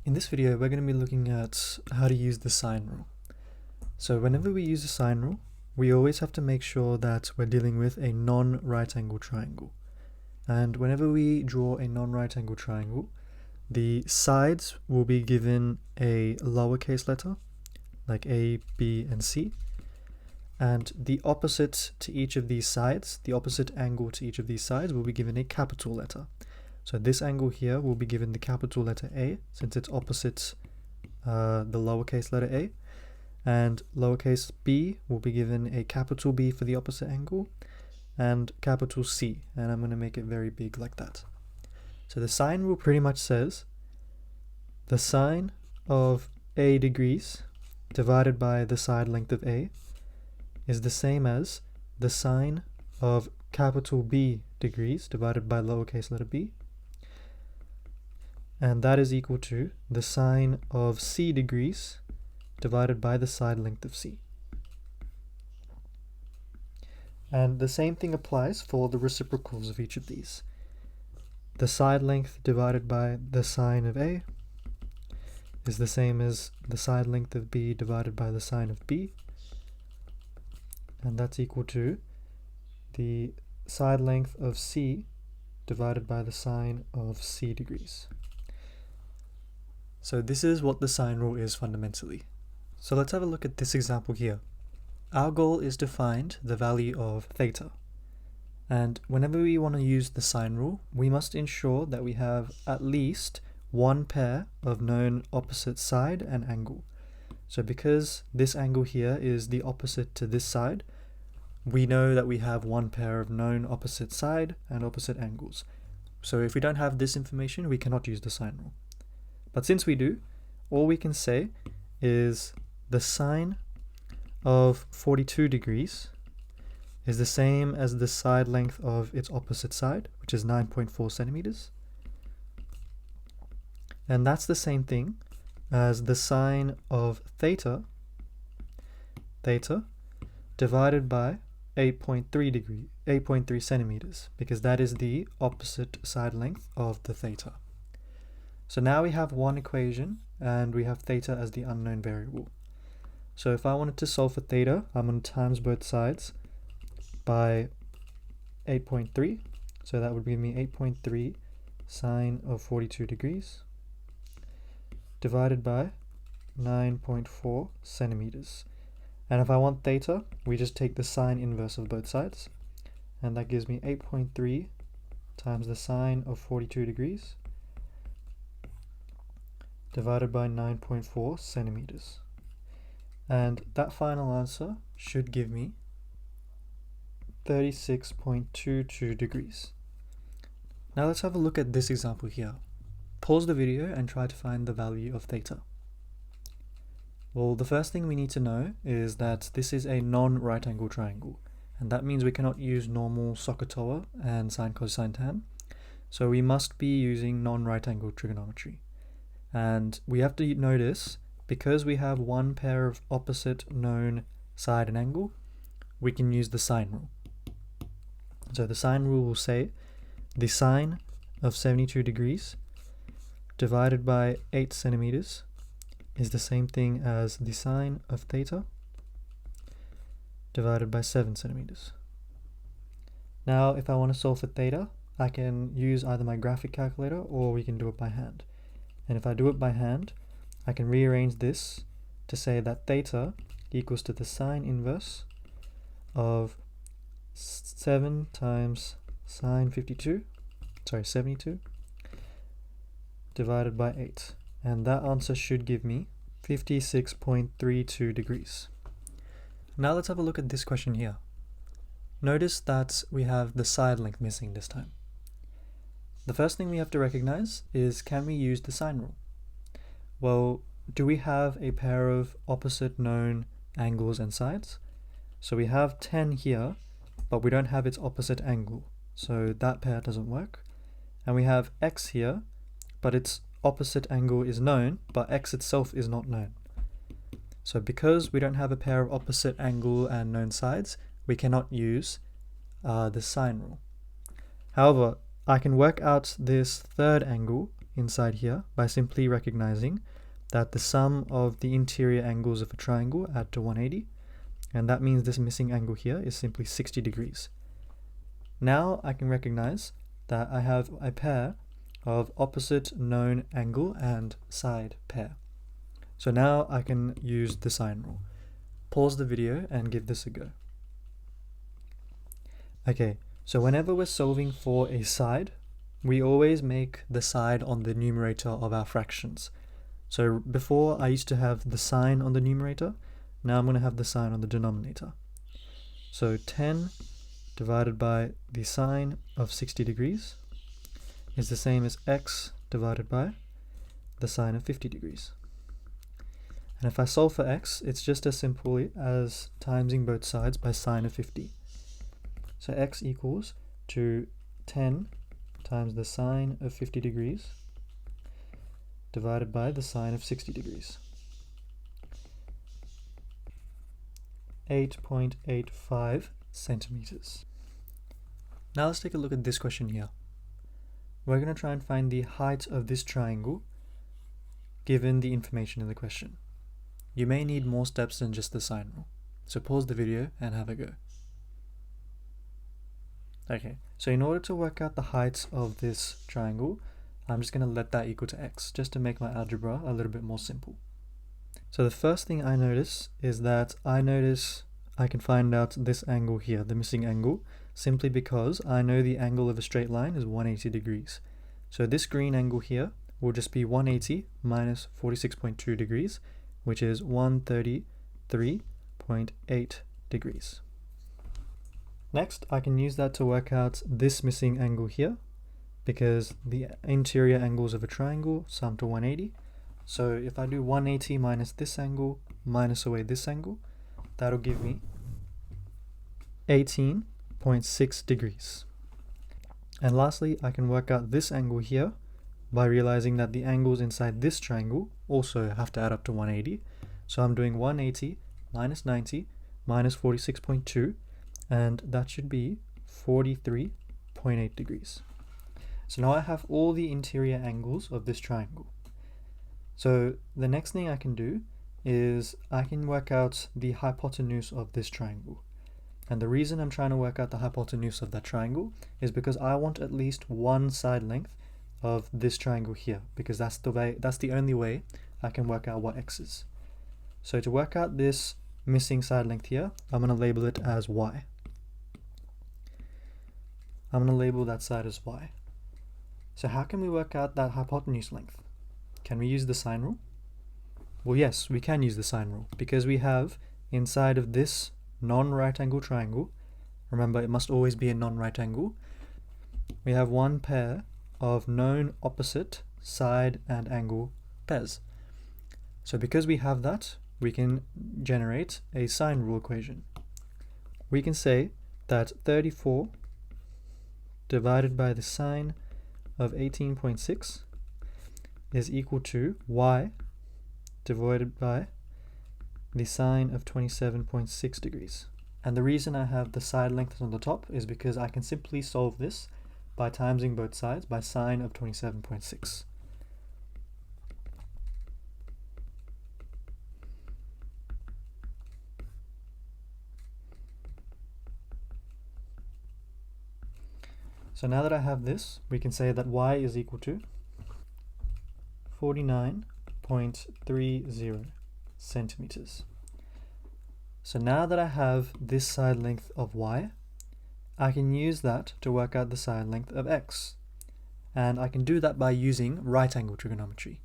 In this video, we're going to be looking at how to use the sine rule. So whenever we use the sine rule, we always have to make sure that we're dealing with a non-right angle triangle. And whenever we draw a non-right angle triangle, the sides will be given a lowercase letter, like A, B, and C. And the opposite to each of these sides, the opposite angle to each of these sides will be given a capital letter. So this angle here will be given the capital letter A, since it's opposite the lowercase letter a, and lowercase b will be given a capital B for the opposite angle, and capital C, and I'm going to make it very big like that. So the sine rule pretty much says the sine of A degrees divided by the side length of A is the same as the sine of capital B degrees divided by lowercase letter b, and that is equal to the sine of C degrees divided by the side length of C. And the same thing applies for the reciprocals of each of these. The side length divided by the sine of A is the same as the side length of B divided by the sine of B, and that's equal to the side length of C divided by the sine of C degrees. So this is what the sine rule is fundamentally. So let's have a look at this example here. Our goal is to find the value of theta. And whenever we want to use the sine rule, we must ensure that we have at least one pair of known opposite side and angle. So because this angle here is the opposite to this side, we know that we have one pair of known opposite side and opposite angles. So if we don't have this information, we cannot use the sine rule. But since we do, all we can say is the sine of 42 degrees is the same as the side length of its opposite side, which is 9.4 centimeters. And that's the same thing as the sine of theta divided by 8.3 centimeters, because that is the opposite side length of the theta. So now we have one equation and we have theta as the unknown variable. So if I wanted to solve for theta, I'm going to times both sides by 8.3. So that would give me 8.3 sine of 42 degrees divided by 9.4 centimeters. And if I want theta, we just take the sine inverse of both sides. And that gives me 8.3 times the sine of 42 degrees divided by 9.4 centimeters. And that final answer should give me 36.22 degrees. Now let's have a look at this example here. Pause the video and try to find the value of theta. Well, the first thing we need to know is that this is a non-right angle triangle, and that means we cannot use normal SOHCAHTOA and sine, cosine, tan. So we must be using non-right angle trigonometry. And we have to notice, because we have one pair of opposite known side and angle, we can use the sine rule. So the sine rule will say the sine of 72 degrees divided by 8 centimeters is the same thing as the sine of theta divided by 7 centimeters. Now if I want to solve for theta, I can use either my graphic calculator or we can do it by hand. And if I do it by hand, I can rearrange this to say that theta equals to the sine inverse of 7 times sine 72 divided by 8. And that answer should give me 56.32 degrees. Now let's have a look at this question here. Notice that we have the side length missing this time. The first thing we have to recognize is, can we use the sine rule? Well, do we have a pair of opposite known angles and sides? So we have 10 here, but we don't have its opposite angle, so that pair doesn't work. And we have x here, but its opposite angle is known, but x itself is not known. So because we don't have a pair of opposite angle and known sides, we cannot use the sine rule. However, I can work out this third angle inside here by simply recognizing that the sum of the interior angles of a triangle add to 180, and that means this missing angle here is simply 60 degrees. Now I can recognize that I have a pair of opposite known angle and side pair. So now I can use the sine rule. Pause the video and give this a go. Okay, so whenever we're solving for a side, we always make the side on the numerator of our fractions. So before I used to have the sine on the numerator, now I'm going to have the sine on the denominator. So 10 divided by the sine of 60 degrees is the same as x divided by the sine of 50 degrees. And if I solve for x, it's just as simple as timesing both sides by sine of 50. So x equals to 10 times the sine of 50 degrees divided by the sine of 60 degrees. 8.85 centimeters. Now let's take a look at this question here. We're going to try and find the height of this triangle given the information in the question. You may need more steps than just the sine rule, so pause the video and have a go. Okay, so in order to work out the height of this triangle, I'm just going to let that equal to x, just to make my algebra a little bit more simple. So the first thing I notice is that I can find out this angle here, the missing angle, simply because I know the angle of a straight line is 180 degrees. So this green angle here will just be 180 minus 46.2 degrees, which is 133.8 degrees. Next, I can use that to work out this missing angle here, because the interior angles of a triangle sum to 180. So if I do 180 minus this angle minus away this angle, that'll give me 18.6 degrees. And lastly, I can work out this angle here by realizing that the angles inside this triangle also have to add up to 180. So I'm doing 180 minus 90 minus 46.2, and that should be 43.8 degrees. So now I have all the interior angles of this triangle. So the next thing I can do is I can work out the hypotenuse of this triangle. And the reason I'm trying to work out the hypotenuse of that triangle is because I want at least one side length of this triangle here, because that's the only way I can work out what x is. So to work out this missing side length here, I'm going to label it as y. I'm going to label that side as y. So how can we work out that hypotenuse length? Can we use the sine rule? Well, yes, we can use the sine rule, because we have inside of this non-right angle triangle, remember it must always be a non-right angle, we have one pair of known opposite side and angle pairs. So because we have that, we can generate a sine rule equation. We can say that 34 divided by the sine of 18.6 is equal to y divided by the sine of 27.6 degrees. And the reason I have the side length on the top is because I can simply solve this by timesing both sides by sine of 27.6. So now that I have this, we can say that y is equal to 49.30 centimeters. So now that I have this side length of y, I can use that to work out the side length of x. And I can do that by using right angle trigonometry.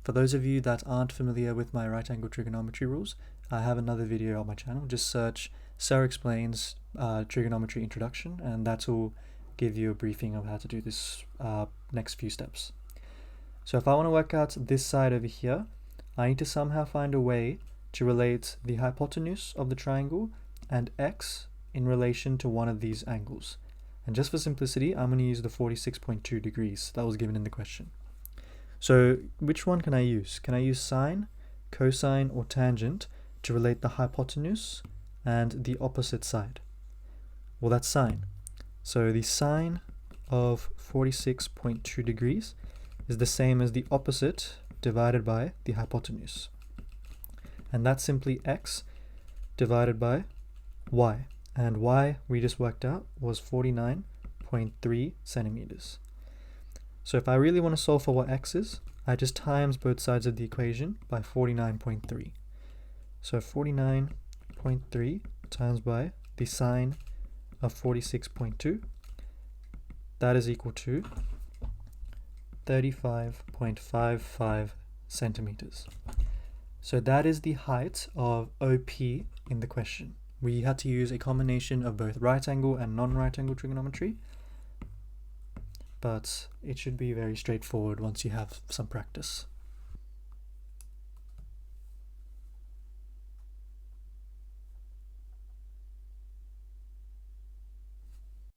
For those of you that aren't familiar with my right angle trigonometry rules, I have another video on my channel. Just search Sir Explains Trigonometry Introduction, and that will give you a briefing of how to do this next few steps. So if I want to work out this side over here, I need to somehow find a way to relate the hypotenuse of the triangle and x in relation to one of these angles. And just for simplicity, I'm going to use the 46.2 degrees that was given in the question. So which one can I use? Can I use sine, cosine, or tangent to relate the hypotenuse and the opposite side? Well, that's sine. So the sine of 46.2 degrees is the same as the opposite divided by the hypotenuse. And that's simply x divided by y. And y we just worked out was 49.3 centimeters. So if I really want to solve for what x is, I just times both sides of the equation by 49.3. So 49.3 times by the sine of 46.2, that is equal to 35.55 centimeters. So that is the height of OP in the question. We had to use a combination of both right angle and non-right angle trigonometry, but it should be very straightforward once you have some practice.